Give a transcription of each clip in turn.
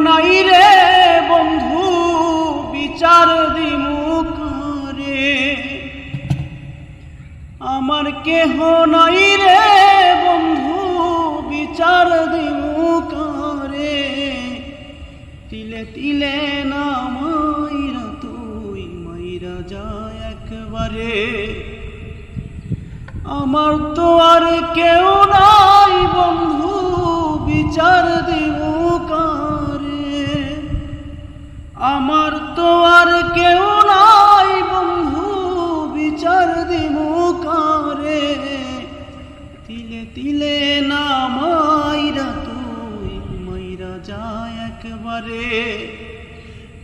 নাই রে বন্ধু বিচার দিমু কারে, আমার কেহ নাই রে বন্ধু বিচার দিমু কারে, তিলে তিলে না মাইরা তুই মাইরা যায় একবারে, আমার তো আর কেউ নাই বন্ধু বিচার দিমু কারে, আমার তো আর কেউ নাই বন্ধু বিচার দিমু কারে, তিলে তিলে না মাইরা তুই মাইরা যায় একবারে,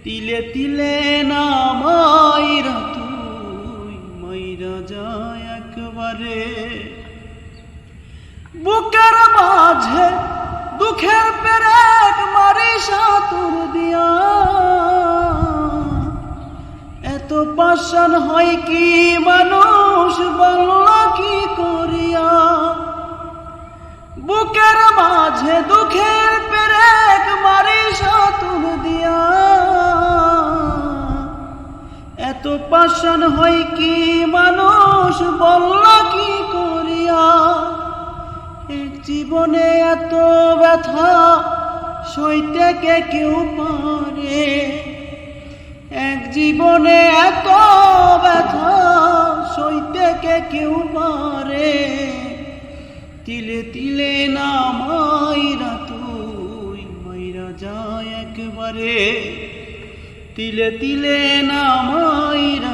তিলে তিলে না মাইরা তুই মাইরা যায় একবারে। বুকের মাঝে দুঃখের পেরেক মারি সাতুর দিয়া, এত পাষাণ হয় কি মানুষ বলল কি করিয়া, বুকের মাঝে দুঃখের পেরেক মারি সাতুর দিয়া, এত পাষাণ হয় কি মানুষ বলল কি করিয়া, এক জীবনে এত ব্যথা সইতে কে কেউ পারে, এক জীবনে এত ব্যথা সইতে কে কেউ পারে, তিলে তিলে না মাইরা তুই মাইরা যায় একবারে, তিলে তিলে না মাইরা